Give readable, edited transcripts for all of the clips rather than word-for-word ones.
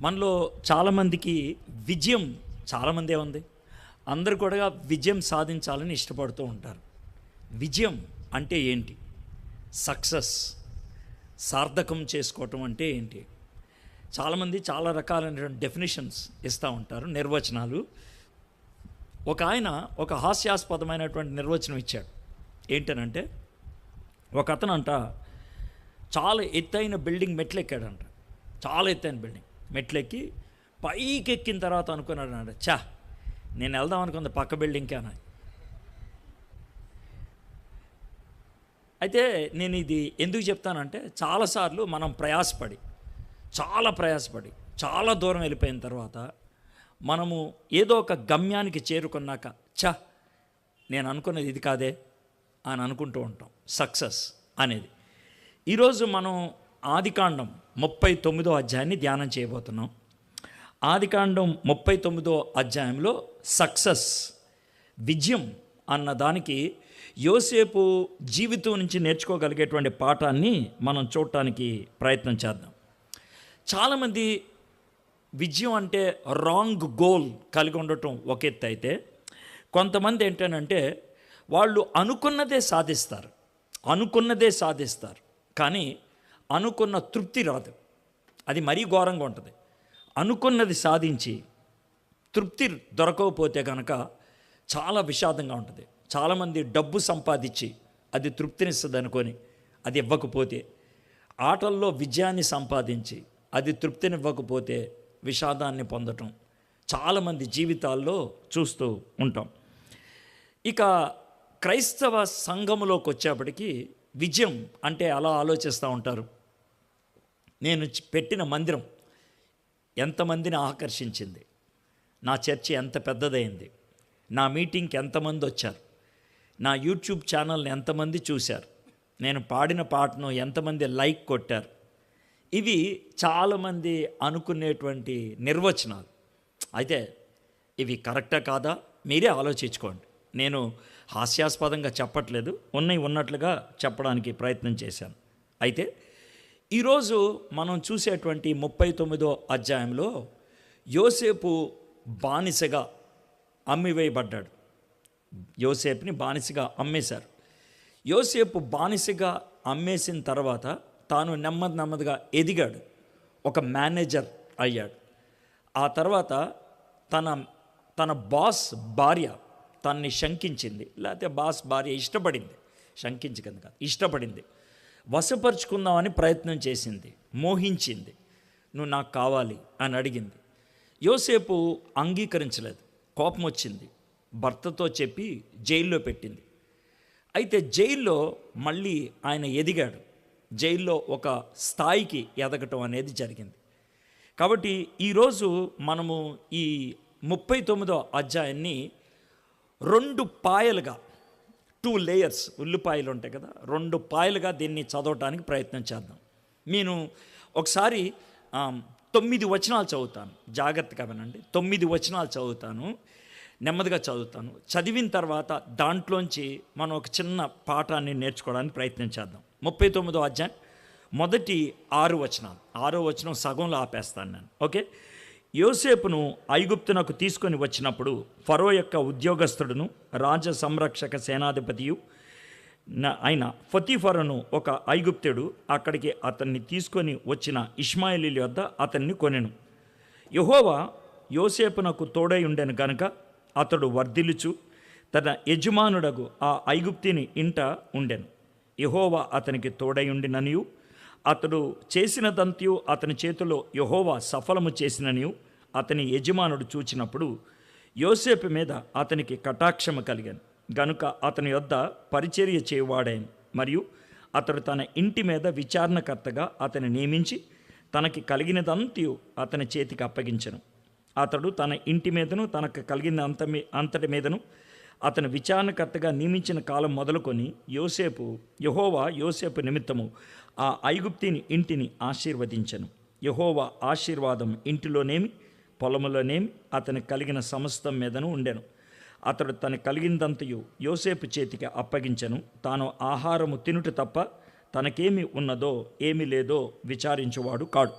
మనలో చాలామందికి విజయం చాలామందే ఉంది. అందరూ కూడా విజయం సాధించాలని ఇష్టపడుతూ ఉంటారు. విజయం అంటే ఏంటి? సక్సెస్ సార్థకం చేసుకోవటం అంటే ఏంటి? చాలామంది చాలా రకాలైనటువంటి డెఫినేషన్స్ ఇస్తూ ఉంటారు, నిర్వచనాలు. ఒక ఆయన ఒక హాస్యాస్పదమైనటువంటి నిర్వచనం ఇచ్చాడు. ఏంటనంటే, ఒక అతనంట చాలా ఎత్తైన బిల్డింగ్ మెట్లెక్కాడంట. చాలా ఎత్తైన బిల్డింగ్ మెట్లెక్కి పైకి ఎక్కిన తర్వాత అనుకున్నాడు అంట, చా నేను వెళ్దాం అనుకుంది పక్క బిల్డింగ్కే అని. అయితే నేను ఇది ఎందుకు చెప్తానంటే, చాలాసార్లు మనం ప్రయాసపడి చాలా దూరం వెళ్ళిపోయిన తర్వాత మనము ఏదో ఒక గమ్యానికి చేరుకున్నాక నేను అనుకున్నది ఇది కాదే అని అనుకుంటూ ఉంటాం. సక్సెస్ అనేది ఈరోజు మనం ఆదికాండం 39వ అధ్యాయాన్ని ధ్యానం చేయబోతున్నాం. ఆదికాండం 39వ అధ్యాయంలో సక్సెస్, విజయం అన్న దానికి యోసేపు జీవితం నుంచి నేర్చుకోగలిగేటువంటి పాఠాన్ని మనం చూడటానికి ప్రయత్నం చేద్దాం. చాలామంది విజయం అంటే రాంగ్ గోల్ కలిగి ఉండటం ఒక ఎత్తు అయితే, కొంతమంది ఏంటంటే వాళ్ళు అనుకున్నదే సాధిస్తారు కానీ అనుకున్న తృప్తి రాదు. అది మరీ ఘోరంగా ఉంటుంది. అనుకున్నది సాధించి తృప్తి దొరకకపోతే కనుక చాలా విషాదంగా ఉంటుంది. చాలామంది డబ్బు సంపాదించి అది తృప్తినిస్తుంది అనుకొని అది ఇవ్వకపోతే, ఆటల్లో విజయాన్ని సంపాదించి అది తృప్తినివ్వకపోతే విషాదాన్ని పొందటం చాలామంది జీవితాల్లో చూస్తూ ఉంటాం. ఇక క్రైస్తవ సంఘములోకి వచ్చేప్పటికీ విజయం అంటే అలా ఆలోచిస్తూ ఉంటారు. నేను పెట్టిన మందిరం ఎంతమందిని ఆకర్షించింది, నా చర్చి ఎంత పెద్దదైంది, నా మీటింగ్కి ఎంతమంది వచ్చారు, నా యూట్యూబ్ ఛానల్ని ఎంతమంది చూశారు, నేను పాడిన పాటను ఎంతమంది లైక్ కొట్టారు. ఇవి చాలామంది అనుకునేటువంటి నిర్వచనాలు. అయితే ఇవి కరెక్టా కాదా మీరే ఆలోచించుకోండి. నేను హాస్యాస్పదంగా చెప్పట్లేదు, ఉన్నట్లుగా చెప్పడానికి ప్రయత్నం చేశాను. అయితే ఈరోజు మనం చూసేటువంటి 39వ అధ్యాయంలో యోసేపు బానిసగా అమ్మివేయబడ్డాడు. యోసేపుని బానిసగా అమ్మేశారు. యోసేపు బానిసగా అమ్మేసిన తర్వాత తాను నెమ్మదిగా ఎదిగాడు, ఒక మేనేజర్ అయ్యాడు. ఆ తర్వాత తన బాస్ భార్య తనని శంకించింది, లేకపోతే బాస్ భార్య ఇష్టపడింది, వశపరుచుకుందామని ప్రయత్నం చేసింది, మోహించింది, నువ్వు నాకు కావాలి అని అడిగింది. యోసేపు అంగీకరించలేదు, కోపం వచ్చింది, భర్తతో చెప్పి జైల్లో పెట్టింది. అయితే జైల్లో మళ్ళీ ఆయన ఎదిగాడు, జైల్లో ఒక స్థాయికి ఎదగటం అనేది జరిగింది. కాబట్టి ఈరోజు మనము ఈ 39వ అధ్యాయాన్ని 2 పాయలుగా, 2 లేయర్స్, ఉల్లిపాయలు ఉంటాయి కదా, 2 పాయలుగా దీన్ని చదవటానికి ప్రయత్నం చేద్దాం. నేను ఒకసారి 9 వచనాలు చదువుతాను, జాగ్రత్తగా వినండి. 9 వచనాలు చదువుతాను, నెమ్మదిగా చదువుతాను. చదివిన తర్వాత దాంట్లోంచి మనం ఒక చిన్న పాఠాన్ని నేర్చుకోవడానికి ప్రయత్నం చేద్దాం. 39వ అధ్యాయం మొదటి 6 వచనాలు. 6వ వచనం సగంలో ఆపేస్తాను నేను. ఓకే. యోసేపును ఐగుప్తునకు తీసుకొని వచ్చినప్పుడు ఫరో యొక్క ఉద్యోగస్తుడును రాజ సంరక్షక సేనాధిపతియు అయిన ఫతీఫరును ఒక ఐగుప్తుడు అక్కడికి అతన్ని తీసుకొని వచ్చిన ఇష్మాయేలీయుల వద్ద అతన్ని కొనెను. యెహోవా యోసేపునకు తోడై ఉండెను గనుక అతడు వర్ధిల్లుచు తన యజమానుడగు ఆ ఐగుప్తిని ఇంట ఉండెను. యెహోవా అతనికి తోడై ఉండిననియు అతడు చేసినదంతయు అతని చేతిలో యెహోవా సఫలము చేసిననియు అతని యజమానుడు చూచినప్పుడు యోసేపు మీద అతనికి కటాక్షము కలిగాను గనుక అతని యొద్ద పరిచర్య చేయువాడాయను. మరియు అతడు తన ఇంటి మీద విచారణకర్తగా అతని నియమించి తనకి కలిగినదంతయు అతని చేతికి అప్పగించెను. అతడు తన ఇంటి మీదను తనకు కలిగిన అంతటి మీదను అతను విచారణకర్తగా నియమించిన కాలం మొదలుకొని యెహోవా యోసేపు నిమిత్తము ఆ ఐగుప్తిని ఇంటిని ఆశీర్వదించెను. యెహోవా ఆశీర్వాదం ఇంటిలోనేమి పొలములోనేమి అతని కలిగిన సమస్తం మీదను ఉండెను. అతడు తన కలిగిందంతయు యోసేపు చేతికి అప్పగించెను. తాను ఆహారము తినుట తప్ప తనకేమి ఉన్నదో ఏమి లేదో విచారించువాడు కాడు.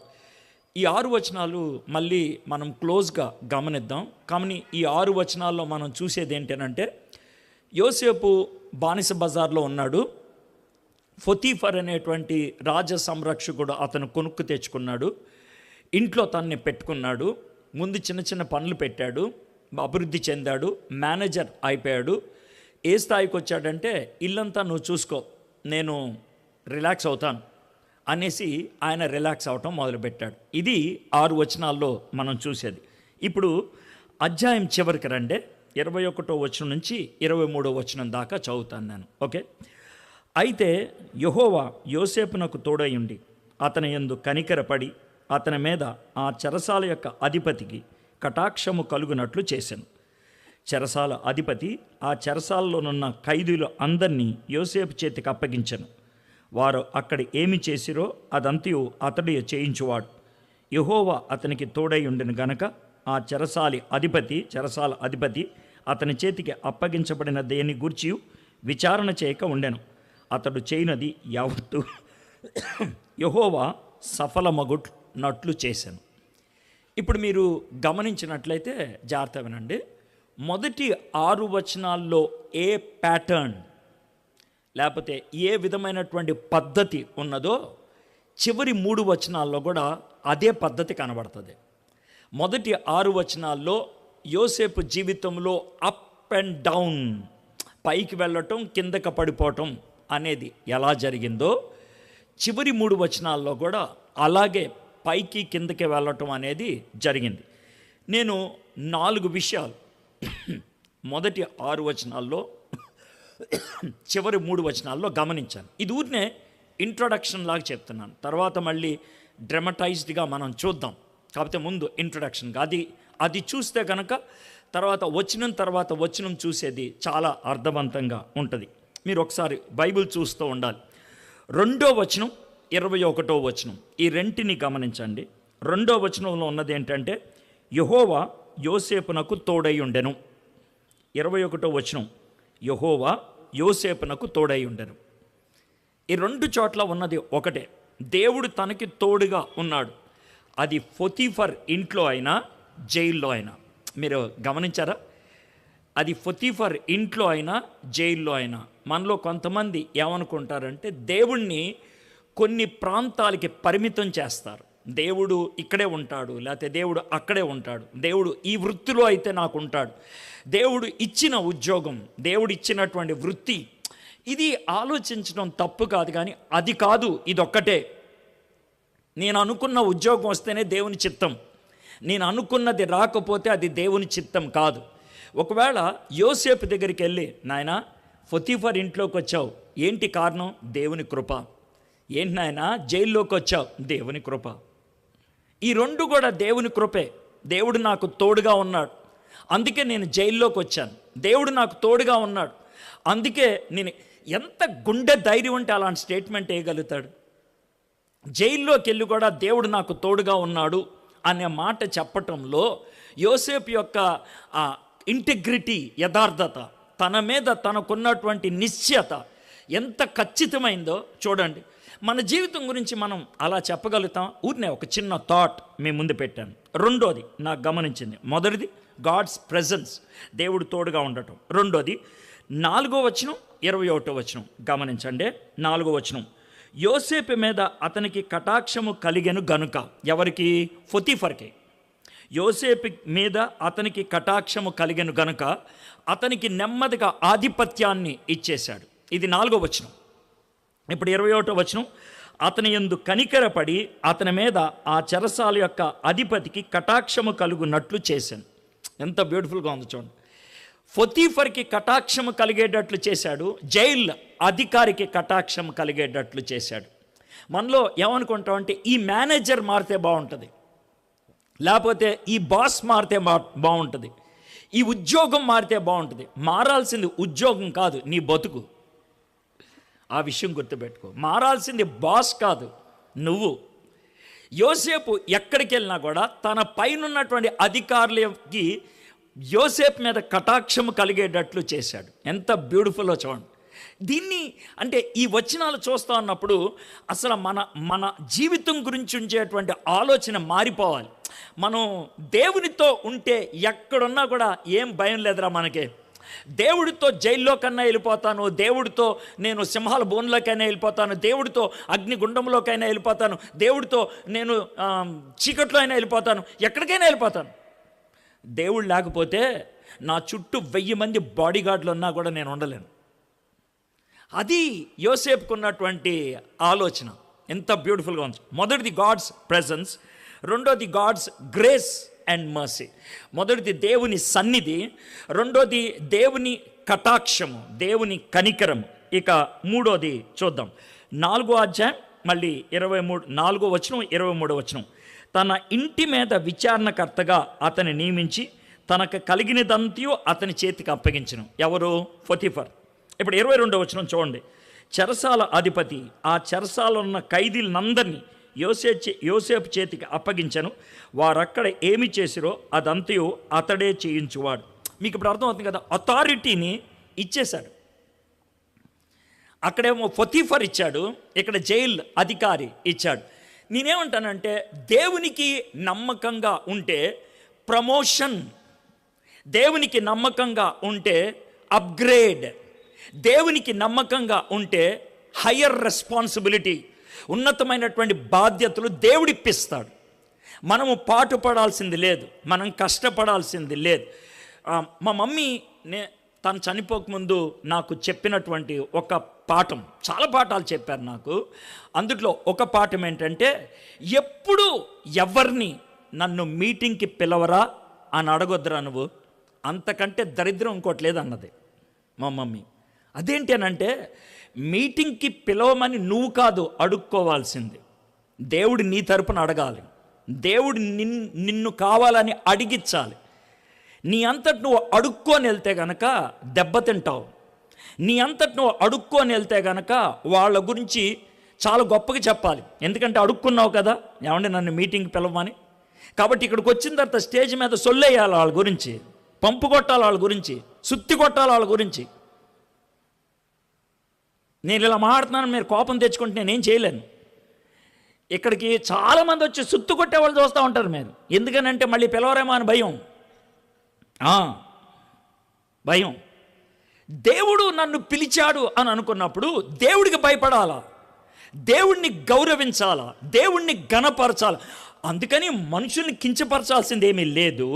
ఈ 6 వచనాలు మళ్ళీ మనం క్లోజ్గా గమనిద్దాం. కానీ ఈ 6 వచనాల్లో మనం చూసేది ఏంటంటే, యోసేపు బానిస బజార్లో ఉన్నాడు. పొతీఫర్ అనేటువంటి రాజ సంరక్షకుడు అతను కొనుక్కు తెచ్చుకున్నాడు. ఇంట్లో తనని పెట్టుకున్నాడు. ముందు చిన్న చిన్న పనులు పెట్టాడు, అభివృద్ధి చెందాడు, మేనేజర్ అయిపోయాడు. ఏ స్థాయికి వచ్చాడంటే, ఇల్లంతా నువ్వు చూసుకో, నేను రిలాక్స్ అవుతాను అనేసి ఆయన రిలాక్స్ అవటం మొదలుపెట్టాడు. ఇది 6 వచనాల్లో మనం చూసేది. ఇప్పుడు అధ్యాయం చివరికి రండి. 21వ వచనం నుంచి 23వ వచనం దాకా చదువుతాను నేను. ఓకే. అయితే యెహోవా యోసేపునకు తోడయుండి అతని యందు కనికరపడి అతని మీద ఆ చెరసాల యొక్క అధిపతికి కటాక్షము కలుగునట్లు చేశాను. చెరసాల అధిపతి ఆ చెరసాలలోనున్న ఖైదీలు అందరినీ యోసేపు చేతికి అప్పగించను. వారు అక్కడ ఏమి చేసిరో అదంతయు అతడు చేయించువాడు. యెహోవా అతనికి తోడై ఉండిన గనక ఆ చెరసాల అధిపతి అతని చేతికి అప్పగించబడిన దేని గూర్చి విచారణ చేయక ఉండెను. అతడు చేయనది యావత్తు యెహోవా సఫలమగునట్లు చేశాను. ఇప్పుడు మీరు గమనించినట్లయితే జాగ్రత్త వినండి. మొదటి 6 వచనాల్లో ఏ ప్యాటర్న్ లేకపోతే ఏ విధమైనటువంటి పద్ధతి ఉన్నదో చివరి 3 వచనాల్లో కూడా అదే పద్ధతి కనబడుతుంది. మొదటి 6 వచనాల్లో యోసేపు జీవితంలో అప్ అండ్ డౌన్, పైకి వెళ్ళటం కిందకి పడిపోవటం అనేది ఎలా జరిగిందో చివరి 3 వచనాల్లో కూడా అలాగే పైకి కిందకి వెళ్ళటం అనేది జరిగింది. నేను 4 విషయాలు మొదటి 6 వచనాల్లో చివరి 3 వచనాల్లో గమనించాను. ఇది ఊరినే ఇంట్రొడక్షన్ లాగా చెప్తున్నాను, తర్వాత మళ్ళీ డ్రమటైజ్డ్గా మనం చూద్దాం. కాకపోతే ముందు ఇంట్రొడక్షన్గా అది చూస్తే కనుక తర్వాత వచనం చూసేది చాలా అర్థవంతంగా ఉంటుంది. మీరు ఒకసారి బైబిల్ చూస్తూ ఉండాలి. 2వ వచనం 21వ వచనం ఈ రెంటిని గమనించండి. 2వ వచనంలో ఉన్నది ఏంటంటే, యెహోవా యోసేపునకు తోడై ఉండెను. 21వ వచనం యెహోవా యోసేపునకు తోడై ఉండెను. ఈ 2 చోట్ల ఉన్నది ఒకటే, దేవుడు తనకి తోడుగా ఉన్నాడు. అది పొతీఫర్ ఇంట్లో అయినా జైల్లో అయినా. మీరు గమనించారా? అది పొతీఫర్ ఇంట్లో అయినా జైల్లో అయినా. మనలో కొంతమంది ఏమనుకుంటారంటే, దేవుణ్ణి కొన్ని ప్రాంతాలకి పరిమితం చేస్తారు. దేవుడు ఇక్కడే ఉంటాడు, లేకపోతే దేవుడు అక్కడే ఉంటాడు, దేవుడు ఈ వృత్తిలో అయితే నాకు ఉంటాడు, దేవుడు ఇచ్చిన ఉద్యోగం, దేవుడు ఇచ్చినటువంటి వృత్తి, ఇది ఆలోచించడం తప్పు కాదు. కానీ అది కాదు, ఇదొక్కటే. నేను అనుకున్న ఉద్యోగం వస్తేనే దేవుని చిత్తం, నేను అనుకున్నది రాకపోతే అది దేవుని చిత్తం కాదు. ఒకవేళ యోసేపు దగ్గరికి వెళ్ళి, నాయనా పొతీఫర్ ఇంట్లోకి వచ్చావు, ఏంటి కారణం? దేవుని కృప. ఏంటి నాయనా జైల్లోకి వచ్చావు? దేవుని కృప. ఈ 2 కూడా దేవుని కృపే. దేవుడు నాకు తోడుగా ఉన్నాడు, అందుకే నేను జైల్లోకి వచ్చాను. దేవుడు నాకు తోడుగా ఉన్నాడు, అందుకే నేను. ఎంత గుండె ధైర్యం ఉంటే అలాంటి స్టేట్మెంట్ వేయగలుగుతాడు? జైల్లోకి వెళ్ళి కూడా దేవుడు నాకు తోడుగా ఉన్నాడు అనే మాట చెప్పటంలో యోసేపు యొక్క ఇంటిగ్రిటీ, యథార్థత, తన మీద తనకున్నటువంటి నిశ్చయత ఎంత ఖచ్చితమైందో చూడండి. మన జీవితం గురించి మనం అలా చెప్పగలుగుతాం. ఊరినే ఒక చిన్న థాట్ మీ ముందు పెట్టాను. 2వది నాకు గమనించింది. మొదటిది గాడ్స్ ప్రెజెన్స్, దేవుడు తోడుగా ఉండటం. 2వది 4వ వచనం 21వ వచనం గమనించండి. 4వ వచనం, యోసేపు మీద అతనికి కటాక్షము కలిగెను గనుక. ఎవరికి? పొతీఫర్కి. యోసేపు మీద అతనికి కటాక్షము కలిగెను గనుక అతనికి నెమ్మదిగా ఆధిపత్యాన్ని ఇచ్చేశాడు. ఇది 4వ వచనం. ఇప్పుడు 21వ వచనం, అతని యందు కనికరపడి అతని మీద ఆ చెరసాల యొక్క అధిపతికి కటాక్షము కలుగునట్లు చేశాను. ఎంత బ్యూటిఫుల్గా ఉంది చూడండి. పొతీఫర్కి కటాక్షము కలిగేటట్లు చేశాడు, జైల్ అధికారికి కటాక్షం కలిగేటట్లు చేశాడు. మనలో ఏమనుకుంటామంటే, ఈ మేనేజర్ మారితే బాగుంటుంది, లేకపోతే ఈ బాస్ మారితే బాగుంటుంది, ఈ ఉద్యోగం మారితే బాగుంటుంది. మారాల్సింది ఉద్యోగం కాదు, నీ బతుకు. ఆ విషయం గుర్తుపెట్టుకో. మారాల్సింది బాస్ కాదు, నువ్వు. యోసేపు ఎక్కడికి వెళ్ళినా కూడా తన పైనున్నటువంటి అధికారులకి యోసేపు మీద కటాక్షము కలిగేటట్లు చేశాడు. ఎంత బ్యూటిఫుల్లో చూడండి. దీన్ని అంటే ఈ వచనాలు చూస్తూ ఉన్నప్పుడు అసలు మన మన జీవితం గురించి ఉంచేటువంటి ఆలోచన మారిపోవాలి. మనం దేవునితో ఉంటే ఎక్కడున్నా కూడా ఏం భయం లేదురా మనకి. దేవుడితో జైల్లో కన్నా వెళ్ళిపోతాను, దేవుడితో నేను సింహాల బోన్లోకైనా వెళ్ళిపోతాను, దేవుడితో అగ్నిగుండంలోకైనా వెళ్ళిపోతాను, దేవుడితో నేను చీకట్లో అయినా వెళ్ళిపోతాను, ఎక్కడికైనా వెళ్ళిపోతాను. దేవుడు లేకపోతే నా చుట్టూ 1000 మంది బాడీ గార్డులు ఉన్నా కూడా నేను ఉండలేను. అది యోసేపుకున్నటువంటి ఆలోచన. ఎంత బ్యూటిఫుల్గా ఉంది. మొదటిది గాడ్స్ ప్రెజెన్స్, రెండోది గాడ్స్ గ్రేస్ అండ్ మర్సీ. మొదటిది దేవుని సన్నిధి, రెండోది దేవుని కటాక్షము, దేవుని కనికరము. ఇక మూడోది చూద్దాం. 4వ అధ్యాయం మళ్ళీ 4వ వచనం 23వ వచనం. తన ఇంటి మీద విచారణకర్తగా అతన్ని నియమించి తనకు కలిగినదంతయు అతని చేతికి అప్పగించను. ఎవరు? పొతిఫర్. ఇప్పుడు 22వ వచనం చూడండి. చెరసాల అధిపతి ఆ చెరసాలలో ఉన్న ఖైదీలందరినీ యోసేపు చేతికి అప్పగించను. వారక్కడ ఏమి చేసిరో అదంతయు అతడే చేయించువాడు. మీకు ఇప్పుడు అర్థమవుతుంది కదా, అథారిటీని ఇచ్చేశాడు. అక్కడేమో పొతిఫర్ ఇచ్చాడు, ఇక్కడ జైలు అధికారి ఇచ్చాడు. నేనేమంటానంటే దేవునికి నమ్మకంగా ఉంటే ప్రమోషన్, దేవునికి నమ్మకంగా ఉంటే అప్గ్రేడ్, దేవునికి నమ్మకంగా ఉంటే హయ్యర్ రెస్పాన్సిబిలిటీ, ఉన్నతమైనటువంటి బాధ్యతలు దేవుడిప్పిస్తాడు. మనము పాటుపడాల్సింది లేదు, మనం కష్టపడాల్సింది లేదు. మా మమ్మీ తను చనిపోకముందు నాకు చెప్పినటువంటి ఒక పాఠం, చాలా పాఠాలు చెప్పారు నాకు. అందులో ఒక పాఠం ఏంటంటే, ఎప్పుడు ఎవరిని నన్ను మీటింగ్కి పిలవరా అని అడగొద్దురా నువ్వు, అంతకంటే దరిద్రం ఇంకోటి లేదన్నది మా మమ్మీ. అదేంటి అని అంటే, మీటింగ్కి పిలవమని నువ్వు కాదు అడుక్కోవాల్సింది, దేవుడు నీ తరపున అడగాలి. దేవుడు నిన్ను కావాలని అడిగించాలి. నీ అంతటి నువ్వు అడుక్కొని వెళ్తే గనక దెబ్బతింటావు. నీ అంతటి నువ్వు అడుక్కొని వెళ్తే గనక వాళ్ళ గురించి చాలా గొప్పగా చెప్పాలి. ఎందుకంటే అడుక్కున్నావు కదా, ఏమంటే నన్ను మీటింగ్కి పిలవమని. కాబట్టి ఇక్కడికి వచ్చిన తర్వాత స్టేజ్ మీద సొల్లేయాలి వాళ్ళ గురించి, పంపు కొట్టాలి వాళ్ళ గురించి, సుత్తి కొట్టాలి వాళ్ళ గురించి. నేను ఇలా మాట్లాడుతున్నాను, మీరు కోపం తెచ్చుకుంటే నేనేం చేయలేను. ఇక్కడికి చాలామంది వచ్చి సుత్తు కొట్టే వాళ్ళు చూస్తూ ఉంటారు మీరు. ఎందుకనంటే మళ్ళీ పిలవరేమో అని భయం. భయం. దేవుడు నన్ను పిలిచాడు అని అనుకున్నప్పుడు దేవుడికి భయపడాలా, దేవుణ్ణి గౌరవించాలా, దేవుణ్ణి ఘనపరచాలా. అందుకని మనుషుల్ని కించపరచాల్సింది ఏమీ లేదు.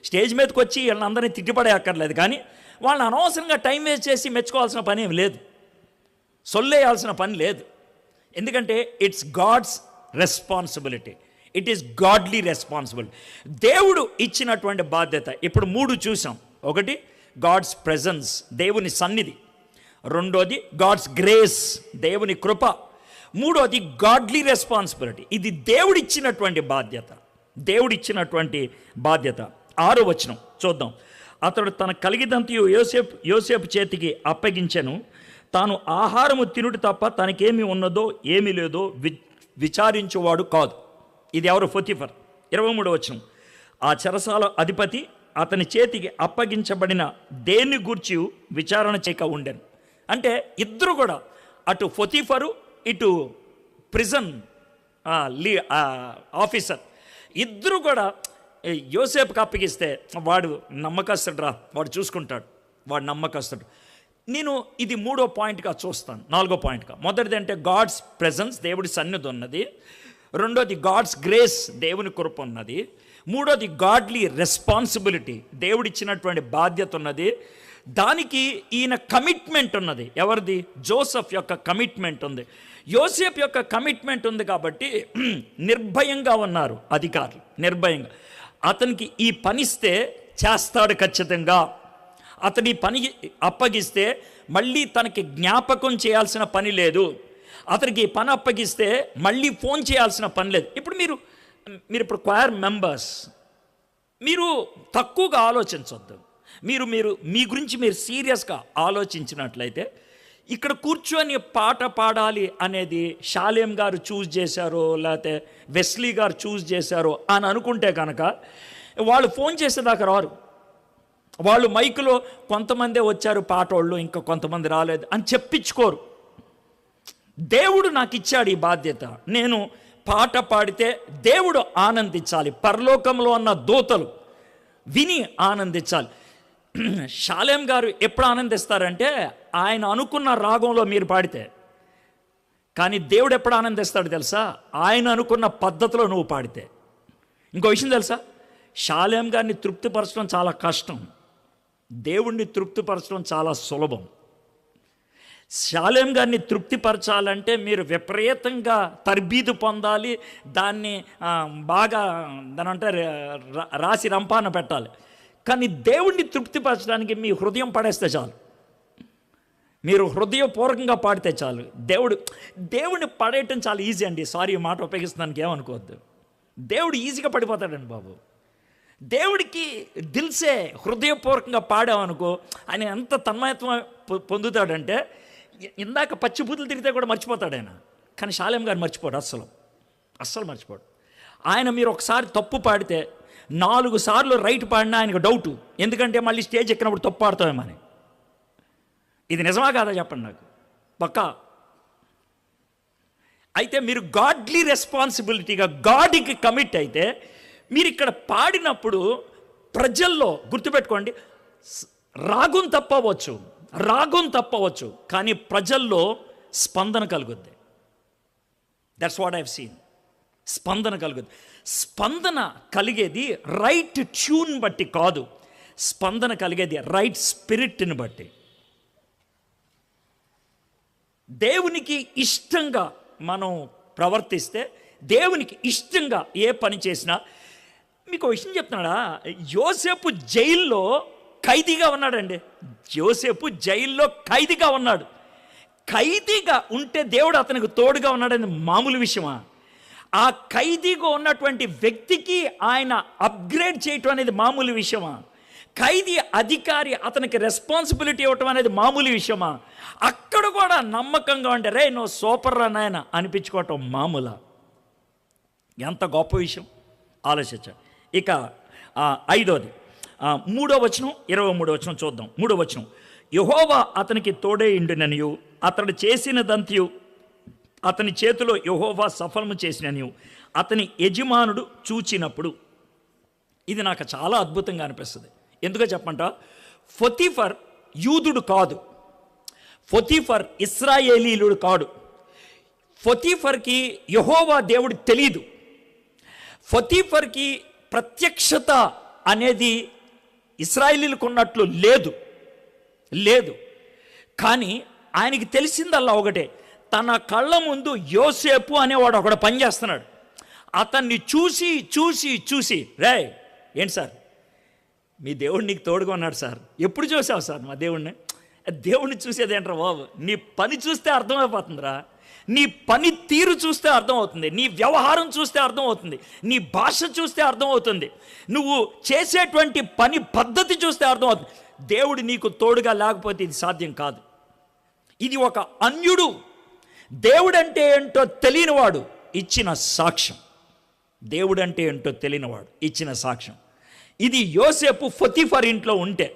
స్టేజ్ మీదకి వచ్చి వీళ్ళందరినీ తిట్టిపడే అక్కర్లేదు, కానీ వాళ్ళని అనవసరంగా టైం వేస్ట్ చేసి మెచ్చుకోవాల్సిన పని ఏమి లేదు, సొల్లేయాల్సిన పని లేదు. ఎందుకంటే it's God's responsibility, it is godly responsibility. దేవుడు ఇచ్చినటువంటి బాధ్యత. ఇప్పుడు 3 చూసాం. ఒకటి గాడ్స్ ప్రెజెన్స్, దేవుని సన్నిధి. రెండోది గాడ్స్ గ్రేస్, దేవుని కృప. మూడోది గాడ్లీ రెస్పాన్సిబిలిటీ. ఇది దేవుడిచ్చినటువంటి బాధ్యత, దేవుడిచ్చినటువంటి బాధ్యత. 6వ వచనం చూద్దాం. అతడు తన కలిగినంతయు యోసేపు చేతికి అప్పగించెను. తాను ఆహారము తినుడు తప్ప తనకేమి ఉన్నదో ఏమీ లేదో విచారించువాడు కాదు. ఇది ఎవరు? పొతిఫర్. 23వ వచనం. ఆ చెరసాల అధిపతి అతని చేతికి అప్పగించబడిన దేన్ని గూర్చి విచారణ చేయక ఉండెను. అంటే ఇద్దరు కూడా, అటు పొతిఫరు ఇటు ప్రిజన్ ఆఫీసర్, ఇద్దరు కూడా యోసేపుకి అప్పగిస్తే వాడు నమ్మకస్తుడురా, వాడు చూసుకుంటాడు, వాడు నమ్మకస్తుడు. నేను ఇది 3వ పాయింట్గా చూస్తాను. 4వ పాయింట్గా మొదటిది అంటే గాడ్స్ ప్రెజెన్స్, దేవుడి సన్నిధి ఉన్నది. రెండోది గాడ్స్ గ్రేస్, దేవుని కృప ఉన్నది. మూడోది గాడ్లీ రెస్పాన్సిబిలిటీ, దేవుడిచ్చినటువంటి బాధ్యత ఉన్నది. దానికి ఈయన కమిట్మెంట్ ఉన్నది. ఎవరిది? జోసెఫ్ యొక్క కమిట్మెంట్ ఉంది, యోసేపు యొక్క కమిట్మెంట్ ఉంది. కాబట్టి నిర్భయంగా ఉన్నారు అధికారులు, నిర్భయంగా. అతనికి ఈ పనిస్తే చేస్తాడు ఖచ్చితంగా. అతని పని అప్పగిస్తే మళ్ళీ తనకి జ్ఞాపకం చేయాల్సిన పని లేదు. అతనికి పని అప్పగిస్తే మళ్ళీ ఫోన్ చేయాల్సిన పని లేదు. ఇప్పుడు మీరు ఇప్పుడు క్వైర్ మెంబర్స్, మీరు తక్కువగా ఆలోచించవద్దు. మీరు మీ గురించి మీరు సీరియస్గా ఆలోచించినట్లయితే, ఇక్కడ కూర్చొని పాట పాడాలి అనేది షాలేం గారు చూస్ చేశారో లేకపోతే వెస్లీ గారు చూస్ చేశారో అని అనుకుంటే కనుక వాళ్ళు ఫోన్ చేసేదాకా రారు. వాళ్ళు మైకులో కొంతమందే వచ్చారు పాటోళ్ళు, ఇంకా కొంతమంది రాలేదు అని చెప్పించుకోరు. దేవుడు నాకు ఇచ్చాడు ఈ బాధ్యత, నేను పాట పాడితే దేవుడు ఆనందించాలి, పరలోకంలో ఉన్న దూతలు విని ఆనందించాలి. షాలేం గారు ఎప్పుడు ఆనందిస్తారంటే ఆయన అనుకున్న రాగంలో మీరు పాడితే. కానీ దేవుడు ఎప్పుడు ఆనందిస్తాడు తెలుసా? ఆయన అనుకున్న పద్ధతిలో నువ్వు పాడితే. ఇంకో విషయం తెలుసా, షాలేం గారిని తృప్తిపరచడం చాలా కష్టం, దేవుణ్ణి తృప్తిపరచడం చాలా సులభం. షాలేం గారిని తృప్తిపరచాలంటే మీరు విపరీతంగా తర్బీదు పొందాలి, దాన్ని బాగా దాని అంటే రాసి రంపాన పెట్టాలి. కానీ దేవుణ్ణి తృప్తిపరచడానికి మీ హృదయం పడేస్తే చాలు, మీరు హృదయపూర్వకంగా పాడితే చాలు. దేవుడిని పడేయటం చాలా ఈజీ అండి. సారీ ఈ మాట ఉపయోగిస్తున్నానికి ఏమనుకోవద్దు. దేవుడు ఈజీగా పడిపోతాడండి బాబు. దేవుడికి దిల్సే హృదయపూర్వకంగా పాడామనుకో, ఆయన ఎంత తన్మయత్వం పొందుతాడంటే ఇందాక పచ్చిబూతులు తిరిగితే కూడా మర్చిపోతాడు ఆయన. కానీ షాలేం గారు మర్చిపోడు, అస్సలు మర్చిపోడు. ఆయన మీరు ఒకసారి తప్పు పాడితే 4 సార్లు రైట్ పాడినా ఆయనకు డౌటు, ఎందుకంటే మళ్ళీ స్టేజ్ ఎక్కినప్పుడు తప్పు పాడుతామేమని. ఇది నిజమా కాదా చెప్పండి నాకు, పక్కా. అయితే మీరు గాడ్లీ రెస్పాన్సిబిలిటీగా గాడ్కి కమిట్ అయితే మీరు ఇక్కడ పాడినప్పుడు ప్రజల్లో గుర్తుపెట్టుకోండి, రాగం తప్పవచ్చు కానీ ప్రజల్లో స్పందన కలుగుద్ది. That's what I have seen. స్పందన కలుగుద్ది. స్పందన కలిగేది రైట్ ట్యూన్ బట్టి కాదు, స్పందన కలిగేది రైట్ స్పిరిట్ని బట్టి. దేవునికి ఇష్టంగా మనం ప్రవర్తిస్తే, దేవునికి ఇష్టంగా ఏ పని చేసినా. మీకు విషయం చెప్తున్నాడా, యోసేపు జైల్లో ఖైదీగా ఉన్నాడండి. యోసేపు జైల్లో ఖైదీగా ఉన్నాడు. ఖైదీగా ఉంటే దేవుడు అతనికి తోడుగా ఉన్నాడని మామూలు విషయమా? ఆ ఖైదీగా ఉన్నటువంటి వ్యక్తికి ఆయన అప్గ్రేడ్ చేయటం అనేది మామూలు విషయమా? ఖైదీ అధికారి అతనికి రెస్పాన్సిబిలిటీ ఇవ్వటం అనేది మామూలు విషయమా? అక్కడ కూడా నమ్మకంగా ఉంటే రే నువ్వు సూపర్ రా నాయన అనిపించుకోవటం మామూలా? ఎంత గొప్ప విషయం ఆలోచించండి. ఇక 5వది 3వ వచనం 23వ వచనం చూద్దాం. 3వ వచనం, యెహోవా అతనికి తోడే ఇండుననియు అతడు చేసినదంతయు అతని చేతిలో యెహోవా సఫలము చేసిననియు అతని యజమానుడు చూచినప్పుడు. ఇది నాకు చాలా అద్భుతంగా అనిపిస్తుంది. ఎందుకో చెప్పంట, పొతీఫర్ యూదుడు కాదు, పొతీఫర్ ఇశ్రాయేలీయుడు కాడు. పొతీఫర్కి యెహోవా దేవుడు తెలియదు. పొతీఫర్కి ప్రత్యక్షత అనేది ఇశ్రాయేలీయులకు ఉన్నట్లు లేదు. కానీ ఆయనకి తెలిసిందల్లా ఒకటే, తన కళ్ళ ముందు యోసేపు అనేవాడు ఒకడు పనిచేస్తున్నాడు. అతన్ని చూసి రే ఏంటి సార్ మీ దేవుడు నీకు తోడుగా ఉన్నాడు సార్, ఎప్పుడు చూసావు సార్ మా దేవుడిని? దేవుడిని చూసేది ఏంట్రా బాబు, నీ పని చూస్తే అర్థమైపోతుందిరా, నీ పని తీరు చూస్తే అర్థమవుతుంది, నీ వ్యవహారం చూస్తే అర్థమవుతుంది, నీ భాష చూస్తే అర్థమవుతుంది, నువ్వు చేసేటువంటి పని పద్ధతి చూస్తే అర్థమవుతుంది. దేవుడు నీకు తోడుగా లేకపోతే ఇది సాధ్యం కాదు. ఇది ఒక అన్యుడు దేవుడంటే ఏంటో తెలియనివాడు ఇచ్చిన సాక్ష్యం. దేవుడంటే ఏంటో తెలియనివాడు ఇచ్చిన సాక్ష్యం. ఇది యోసేపు పొతీఫర్ ఇంట్లో ఉంటే,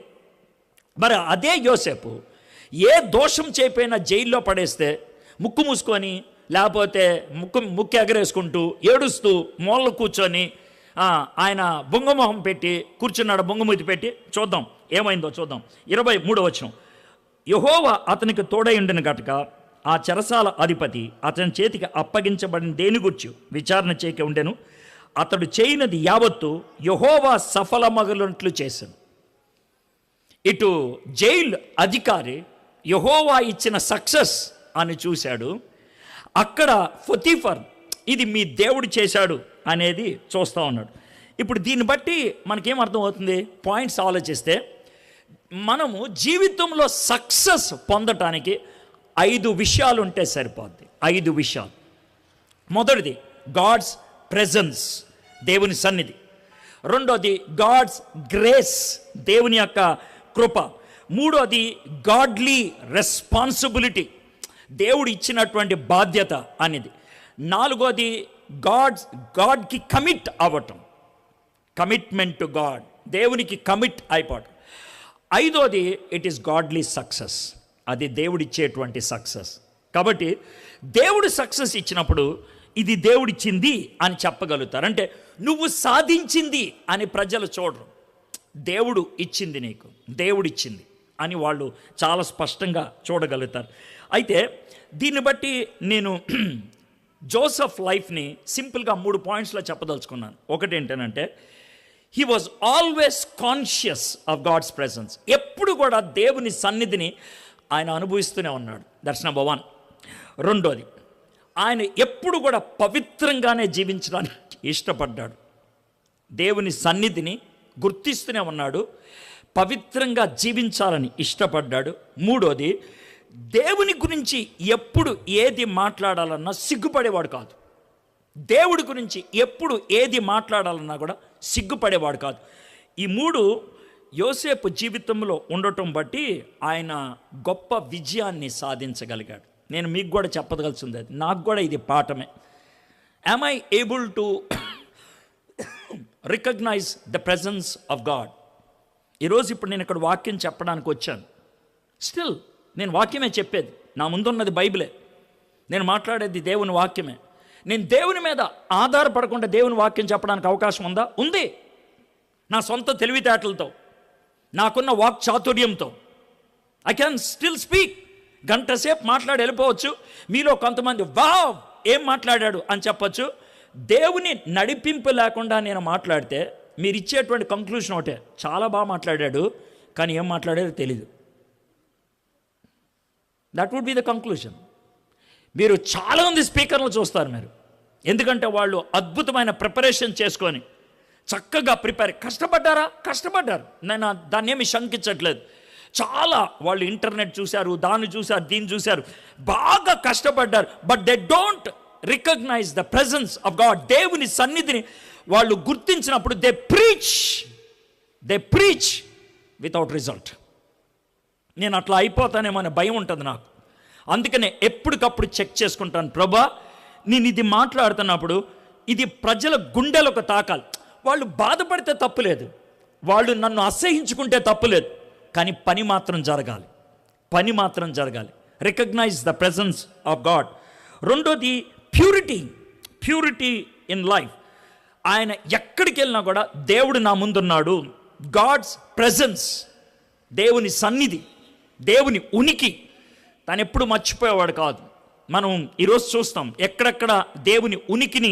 మరి అదే యోసేపు ఏ దోషం చేపోయినా జైల్లో పడేస్తే ముక్కు మూసుకొని, లేకపోతే ముక్కు ఎగరేసుకుంటూ ఏడుస్తూ మూలలో కూర్చొని ఆయన బొంగమొహం పెట్టి కూర్చున్నాడు, బొంగమూతి పెట్టి. చూద్దాం ఏమైందో చూద్దాం. 23వ వచనం, యెహోవా అతనికి తోడై ఉండిన గనుక ఆ చెరసాల అధిపతి అతని చేతికి అప్పగించబడిన దేని గురించి విచారణ చేయక ఉండెను. అతడు చేయనది యావత్తు యెహోవా సఫలమగునట్లు చేశాను. ఇటు జైలు అధికారి యెహోవా ఇచ్చిన సక్సెస్ అని చూశాడు, అక్కడ పొతీఫర్ ఇది మీ దేవుడు చేశాడు అనేది చూస్తూ ఉన్నాడు. ఇప్పుడు దీన్ని బట్టి మనకేం అర్థమవుతుంది? పాయింట్స్ ఆలోచిస్తే మనము జీవితంలో సక్సెస్ పొందటానికి 5 విషయాలు ఉంటే సరిపోద్ది. 5 విషయాలు. మొదటిది గాడ్స్ ప్రెజెన్స్, దేవుని సన్నిధి. రెండోది గాడ్స్ గ్రేస్, దేవుని యొక్క కృప. మూడోది గాడ్లీ రెస్పాన్సిబిలిటీ, దేవుడు ఇచ్చినటువంటి బాధ్యత అనేది. నాలుగోది గాడ్కి కమిట్ అవ్వటం, కమిట్మెంట్ టు గాడ్, దేవునికి కమిట్ అయిపోవటం. ఐదోది ఇట్ ఈస్ గాడ్లీ సక్సెస్. అది దేవుడిచ్చేటువంటి సక్సెస్. కాబట్టి దేవుడు సక్సెస్ ఇచ్చినప్పుడు ఇది దేవుడిచ్చింది అని చెప్పగలుగుతారు. అంటే నువ్వు సాధించింది అని ప్రజలు చూడరు. దేవుడు ఇచ్చింది, నీకు దేవుడిచ్చింది అని వాళ్ళు చాలా స్పష్టంగా చూడగలుగుతారు. అయితే దీన్ని బట్టి నేను జోసెఫ్ లైఫ్ని సింపుల్గా 3 పాయింట్స్లో చెప్పదలుచుకున్నాను. ఒకటి ఏంటంటే, he was always conscious of God's presence. ఎప్పుడు కూడా దేవుని సన్నిధిని ఆయన అనుభవిస్తూనే ఉన్నాడు. That's number 1. రెండోది, ఆయన ఎప్పుడు కూడా పవిత్రంగానే జీవించడానికి ఇష్టపడ్డాడు. దేవుని సన్నిధిని గుర్తిస్తూనే ఉన్నాడు, పవిత్రంగా జీవించాలని ఇష్టపడ్డాడు. మూడోది, దేవుని గురించి ఎప్పుడు ఏది మాట్లాడాలన్నా సిగ్గుపడేవాడు కాదు. దేవుడి గురించి ఎప్పుడు ఏది మాట్లాడాలన్నా కూడా సిగ్గుపడేవాడు కాదు. ఈ 3 యోసేపు జీవితంలో ఉండటం బట్టి ఆయన గొప్ప విజయాన్ని సాధించగలిగాడు. నేను మీకు కూడా చెప్పదలుచుంది అది, నాకు కూడా ఇది పాఠమే. Am I able to recognise the presence of God? ఈరోజు ఇప్పుడు నేను ఇక్కడ వాక్యం చెప్పడానికి వచ్చాను. స్టిల్ నేను వాక్యమే చెప్పేది, నా ముందున్నది బైబిలే, నేను మాట్లాడేది దేవుని వాక్యమే. నేను దేవుని మీద ఆధారపడకుండా దేవుని వాక్యం చెప్పడానికి అవకాశం ఉందా? ఉంది. నా సొంత తెలివితేటలతో, నాకున్న వాక్ చాతుర్యంతో ఐ క్యాన్ స్టిల్ స్పీక్. గంట సేపు మాట్లాడి వెళ్ళిపోవచ్చు. మీలో కొంతమంది వావ్ ఏం మాట్లాడాడు అని చెప్పచ్చు. దేవుని నడిపింపు లేకుండా నేను మాట్లాడితే మీరు ఇచ్చేటువంటి కంక్లూషన్ ఒకటే, చాలా బాగా మాట్లాడాడు కానీ ఏం మాట్లాడాడో తెలీదు. That would be the conclusion. మీరు చాలామంది స్పీకర్లు చూస్తారు మీరు, ఎందుకంటే వాళ్ళు అద్భుతమైన ప్రిపరేషన్ చేసుకొని చక్కగా కష్టపడ్డారు. నేను దాన్ని ఏమి శంకించట్లేదు. చాలా వాళ్ళు ఇంటర్నెట్ చూశారు, దాన్ని చూశారు, దీన్ని చూశారు, బాగా కష్టపడ్డారు. But they don't recognise the presence of God. దేవుని సన్నిధిని వాళ్ళు గుర్తించినప్పుడు దే ప్రీచ్ వితౌట్ రిజల్ట్. నేను అట్లా అయిపోతానేమో అనే భయం ఉంటుంది నాకు. అందుకనే ఎప్పటికప్పుడు చెక్ చేసుకుంటాను, ప్రభా నేను ఇది మాట్లాడుతున్నప్పుడు ఇది ప్రజల గుండెలకు తాకాలి. వాళ్ళు బాధపడితే తప్పులేదు, వాళ్ళు నన్ను అసహించుకుంటే తప్పులేదు, కానీ పని మాత్రం జరగాలి. Recognise the presence of God. రెండోది ప్యూరిటీ ఇన్ లైఫ్. ఆయన ఎక్కడికి వెళ్ళినా కూడా దేవుడు నా ముందున్నాడు. గాడ్స్ ప్రెజెన్స్, దేవుని సన్నిధి, దేవుని ఉనికి తను ఎప్పుడు మర్చిపోయేవాడు కాదు. మనం ఈరోజు చూస్తాం ఎక్కడెక్కడ దేవుని ఉనికిని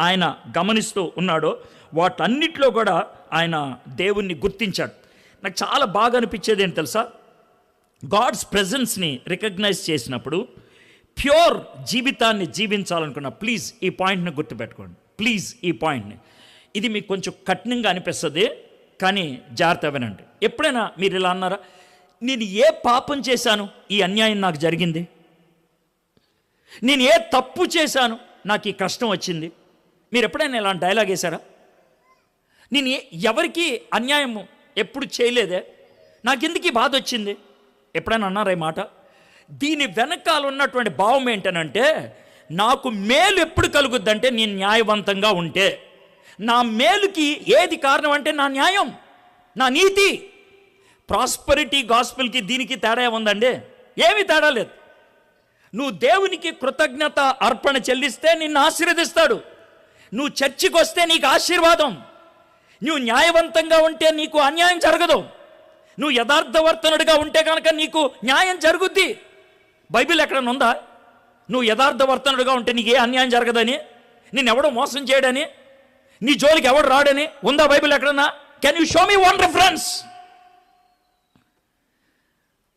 ఆయన గమనిస్తూ ఉన్నాడో వాటన్నిటిలో కూడా ఆయన దేవుణ్ణి గుర్తించాడు. నాకు చాలా బాగా అనిపించేది ఏంటి తెలుసా, గాడ్స్ ప్రెజెన్స్ని రికగ్నైజ్ చేసినప్పుడు ప్యూర్ జీవితాన్ని జీవించాలనుకున్న, ప్లీజ్ ఈ పాయింట్ని గుర్తుపెట్టుకోండి, ప్లీజ్ ఈ పాయింట్ని. ఇది మీకు కొంచెం కఠినంగా అనిపిస్తుంది కానీ జాగ్రత్త వినండి. ఎప్పుడైనా మీరు ఇలా అన్నారా, నేను ఏ పాపం చేశాను ఈ అన్యాయం నాకు జరిగింది, నేను ఏ తప్పు చేశాను నాకు ఈ కష్టం వచ్చింది? మీరు ఎప్పుడైనా ఇలాంటి డైలాగ్ వేశారా? నేను ఎవరికి అన్యాయం ఎప్పుడు చేయలేదే, నాకెందుకు ఈ బాధ వచ్చింది? ఎప్పుడైనా అన్నారా ఈ మాట? దీని వెనకాల ఉన్నటువంటి భావం ఏంటనంటే, నాకు మేలు ఎప్పుడు కలుగుద్దంటే నేను న్యాయవంతంగా ఉంటే. నా మేలుకి ఏది కారణం అంటే నా న్యాయం, నా నీతి. ప్రాస్పరిటీ గాస్పెల్కి దీనికి తేడా ఉందండి? ఏమీ తేడా లేదు. నువ్వు దేవునికి కృతజ్ఞత అర్పణ చెల్లిస్తే నిన్ను ఆశీర్వదిస్తాడు. నువ్వు చర్చికి వస్తే నీకు ఆశీర్వాదం. నువ్వు న్యాయవంతంగా ఉంటే నీకు అన్యాయం జరగదు. నువ్వు యథార్థవర్తనుడిగా ఉంటే కనుక నీకు న్యాయం జరుగుద్ది. బైబిల్ ఎక్కడన్నా ఉందా నువ్వు యథార్థవర్తనుడిగా ఉంటే నీకు ఏ అన్యాయం జరగదని, నిన్నెవడో మోసం చేయడని, నీ జోలికి ఎవడు రాడని ఉందా బైబిల్ ఎక్కడన్నా? Can you show me one reference?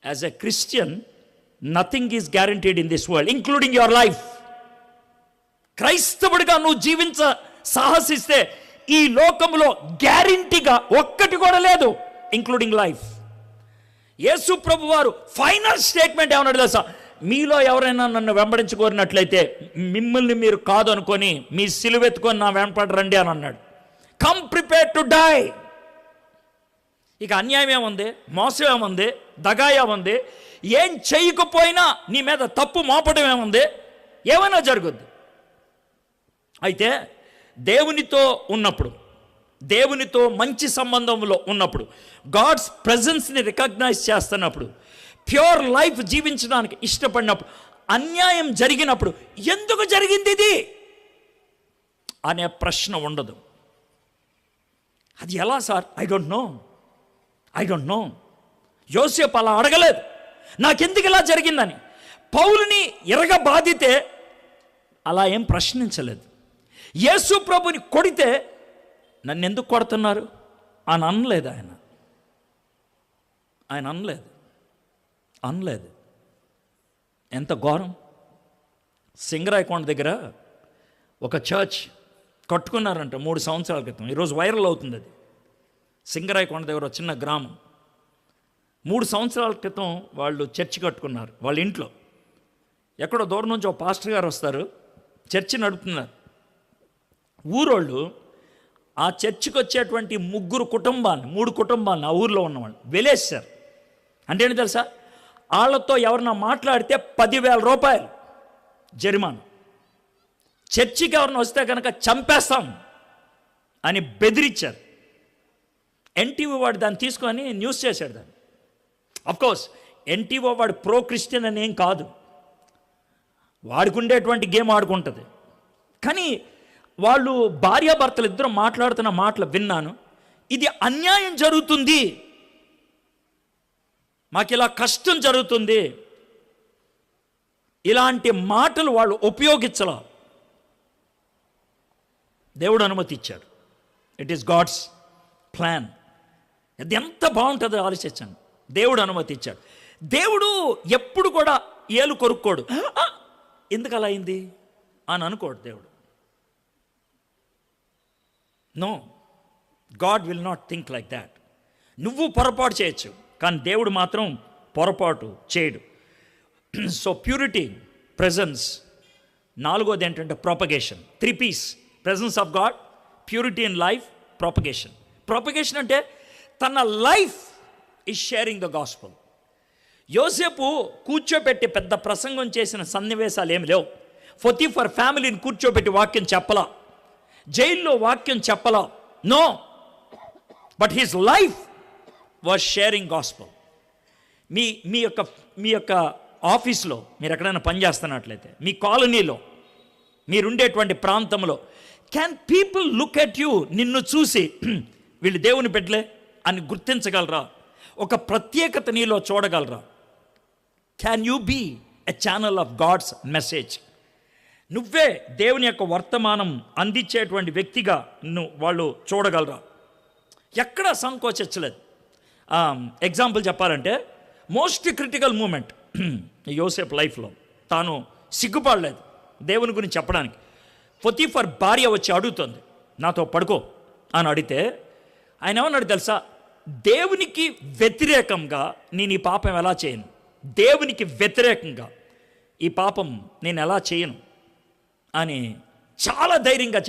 As a Christian nothing is guaranteed in this world including your life. క్రైస్తవుడిగా నువ్వు జీవించ సాహసిస్తే ఈ లోకంలో గ్యారంటీగా ఒక్కటి కూడా లేదు, ఇంక్లూడింగ్ లైఫ్. యేసు ప్రభు వారు ఫైనల్ స్టేట్మెంట్ ఏమన్నాడు తెలుసా? మీలో ఎవరైనా నన్ను వెంబడించుకోరినట్లయితే మిమ్మల్ని మీరు కాదు అనుకొని మీ సిలువెత్తుకొని నా వెంబడి రండి అని అన్నాడు. Come prepare to die. ఇక అన్యాయం ఏముంది, మోసం ఏముంది, దగా ఏముంది, ఏం చేయకపోయినా నీ మీద తప్పు మోపడం ఏముంది, ఏమైనా జరుగుద్ది. అయితే దేవునితో ఉన్నప్పుడు, దేవునితో మంచి సంబంధంలో ఉన్నప్పుడు, గాడ్స్ ప్రెజెన్స్ని రికగ్నైజ్ చేస్తున్నప్పుడు, ప్యూర్ లైఫ్ జీవించడానికి ఇష్టపడినప్పుడు, అన్యాయం జరిగినప్పుడు ఎందుకు జరిగింది ఇది అనే ప్రశ్న ఉండదు. అది ఎలా సార్? I don't know. యోసేపు అలా అడగలేదు, నాకెందుకు ఇలా జరిగిందని. పౌలుని బాధితే అలా ఏం ప్రశ్నించలేదు. యేసు ప్రభుని కొడితే నన్ను ఎందుకు కొడుతున్నారు అని అనలేదు. ఆయన అనలేదు. ఎంత ఘోరం! సింగరాయకొండ దగ్గర ఒక చర్చ్ కట్టుకున్నారంట 3 సంవత్సరాల క్రితం. ఈరోజు వైరల్ అవుతుంది అది. సింగరాయకొండ దగ్గర ఒక చిన్న గ్రామం. 3 సంవత్సరాల క్రితం వాళ్ళు చర్చి కట్టుకున్నారు. వాళ్ళ ఇంట్లో ఎక్కడో దూరం నుంచి ఒక పాస్టర్ గారు వస్తారు, చర్చి నడుపుతున్నారు. ఊరోళ్ళు ఆ చర్చికి వచ్చేటువంటి 3 కుటుంబాలను ఆ ఊరిలో ఉన్నవాళ్ళు వెలేసారు. అంటే ఏంటి తెలుసా? వాళ్ళతో ఎవరన్నా మాట్లాడితే 10,000 రూపాయలు జరిమానా, చర్చికి ఎవరిని వస్తే కనుక చంపేస్తాం అని బెదిరించారు. ఎన్టీవీ వాడు దాన్ని తీసుకొని న్యూస్ చేశాడు. దాన్ని అఫ్కోర్స్ ఎన్టీవీ వాడు ప్రో క్రిస్టియన్ అని ఏం కాదు, వాడికి ఉండేటువంటి గేమ్ ఆడుకుంటుంది. కానీ వాళ్ళు భార్యాభర్తలు ఇద్దరు మాట్లాడుతున్న మాటలు విన్నాను. ఇది అన్యాయం జరుగుతుంది, మాకు ఇలా కష్టం జరుగుతుంది, ఇలాంటి మాటలు వాళ్ళు ఉపయోగించలా. దేవుడు అనుమతి ఇచ్చాడు. It is God's plan. అది ఎంత బాగుంటుందో ఆలోచించండి. దేవుడు అనుమతి ఇచ్చాడు. దేవుడు ఎప్పుడు కూడా ఏలు కొరుక్కోడు. ఎందుకు అలా అయింది అని అనుకోడు దేవుడు. No, God will not think like that. నువ్వు పొరపాటు చేయొచ్చు, కానీ దేవుడు మాత్రం పొరపాటు చేయడు. So purity, presence. 4వది ఏంటంటే propagation. 3 P's: presence of God, purity in life, propagation. Propagation అంటే తన life is sharing the gospel. Yosepu కూర్చోబెట్టి పెద్ద ప్రసంగం చేసిన సన్నివేశాలు ఏమి లేవు. పొతిఫర్ ఫ్యామిలీని కూర్చోబెట్టి వాక్యం చెప్పలా, జైల్లో వాక్యం చెప్పలా. No, but his life was sharing gospel. మీ యొక్క ఆఫీస్లో మీరు ఎక్కడైనా పనిచేస్తున్నట్లయితే, మీ కాలనీలో, మీరుండేటువంటి ప్రాంతంలో, can people look at you, నిన్ను చూసి వీళ్ళు దేవుని బిడ్డలే అని గుర్తించగలరా? ఒక ప్రత్యేకత నీలో చూడగలరా? Can you be a channel of God's message? నువ్వే దేవుని యొక్క వర్తమానం అందించేటువంటి వ్యక్తిగా వాళ్ళు చూడగలరా? ఎక్కడా సంకోచించలేదు. ఎగ్జాంపుల్ చెప్పాలంటే, మోస్ట్ క్రిటికల్ మూమెంట్ యోసేపు లైఫ్లో తాను సిగ్గుపడలేదు దేవుని గురించి చెప్పడానికి. పొతిఫర్ భార్య వచ్చి అడుగుతుంది, నాతో పడుకో అని అడిగితే ఆయన ఏమన్నాడు తెలుసా? దేవునికి వ్యతిరేకంగా నేను ఈ పాపం ఎలా చేయను, దేవునికి వ్యతిరేకంగా ఈ పాపం నేను ఎలా చేయను అని చాలా ధైర్యంగా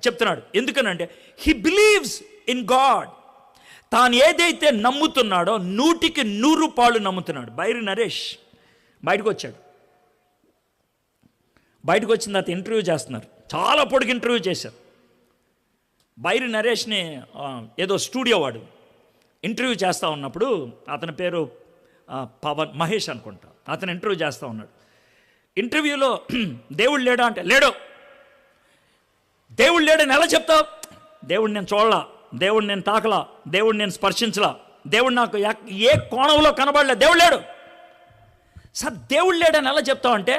చెప్తున్నాడు. ఎందుకనంటే హీ బిలీవ్స్ ఇన్ గాడ్. తాను ఏదైతే నమ్ముతున్నాడో 100కి 100 పాళ్ళు నమ్ముతున్నాడు. బైరి నరేష్ బయటకు వచ్చాడు. బయటకు వచ్చిన తర్వాత ఇంటర్వ్యూ చేస్తున్నారు. చాలా పొడుగు ఇంటర్వ్యూ చేశారు. బైరి నరేష్ని ఏదో స్టూడియో వాడు ఇంటర్వ్యూ చేస్తూ ఉన్నప్పుడు, అతని పేరు మహేష్ అనుకుంటా, అతను ఇంటర్వ్యూ చేస్తూ ఉన్నాడు. ఇంటర్వ్యూలో దేవుడు లేడా అంటే, లేడు. దేవుడు లేడని ఎలా చెప్తావు? దేవుడు నేను చూడలా, దేవుడు నేను తాకలా, దేవుడు నేను స్పర్శించలా, దేవుడు నాకు ఏ కోణంలో కనబడలే, దేవుడు లేడు. సార్ దేవుడు లేడని ఎలా చెప్తావు అంటే,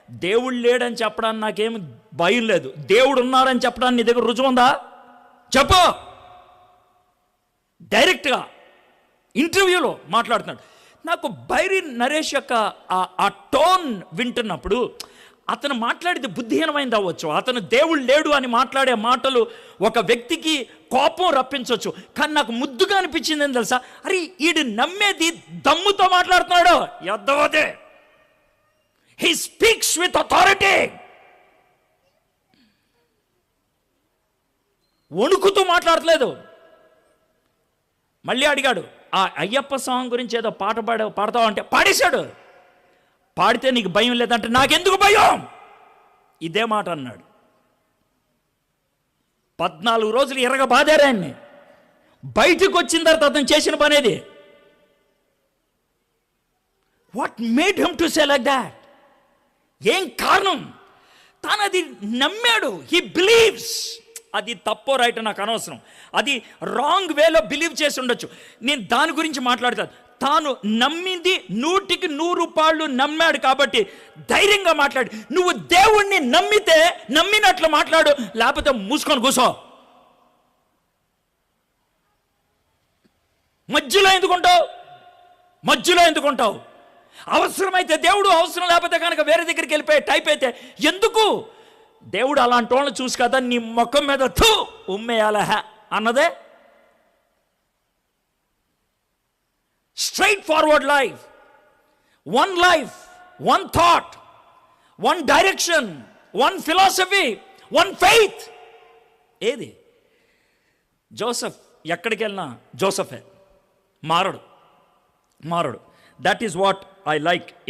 దేవుడు లేడని చెప్పడానికి నాకేమి భయం లేదు, దేవుడు ఉన్నాడని చెప్పడానికి నీ దగ్గర రుజువు ఉందా చెప్పు. డైరెక్ట్గా ఇంటర్వ్యూలో మాట్లాడుతున్నాడు. నాకు బైరి నరేష్ యొక్క ఆ టోన్ వింటున్నప్పుడు, అతను మాట్లాడేది బుద్ధిహీనమైంది అవ్వచ్చు, అతను దేవుడు లేడు అని మాట్లాడే మాటలు ఒక వ్యక్తికి కోపం రప్పించవచ్చు, కానీ నాకు ముద్దుగా అనిపించింది ఏం తెలుసా? అరే ఈడు నమ్మేది దమ్ముతో మాట్లాడుతున్నాడు. యద్దవదే, హీ స్పీక్స్ విత్ అథారిటీ. వణుకుతూ మాట్లాడట్లేదు. మళ్ళీ అడిగాడు, ఆ అయ్యప్ప సాంగ్ గురించి ఏదో పాట పాడతావు అంటే పాడేశాడు. పాడితే నీకు భయం లేదంటే నాకెందుకు భయం, ఇదే మాట అన్నాడు. 14 రోజులు ఎరగబాదారు ఆయన్ని. బయటకు వచ్చిన తర్వాత అతను చేసిన పనేది. What made him to say like that? ఏం కారణం? తాను అది నమ్మాడు. He believes. అది తప్పో రైట్ నాకు అనవసరం. అది రాంగ్ వేలో బిలీవ్ చేసి ఉండొచ్చు. నేను దాని గురించి మాట్లాడతాను. తాను నమ్మింది 100కి 100 నమ్మాడు కాబట్టి ధైర్యంగా మాట్లాడు. నువ్వు దేవుణ్ణి నమ్మితే నమ్మినట్లు మాట్లాడు, లేకపోతే మూసుకొని కూసో. మధ్యలో ఎందుకుంటావు? అవసరమైతే దేవుడు, అవసరం లేకపోతే కనుక వేరే దగ్గరికి వెళ్ళిపోయి టైప్ అయితే ఎందుకు? దేవుడు అలాంటి వాళ్ళని చూసి కదా నీ ముఖం మీద ఉమ్మేయాల అన్నదే. Straight forward life, one thought, one direction, one philosophy, one faith. ఏది? జోసెఫ్ ఎక్కడికి వెళ్ళినా జోసెఫే, మారడు. That is what I like in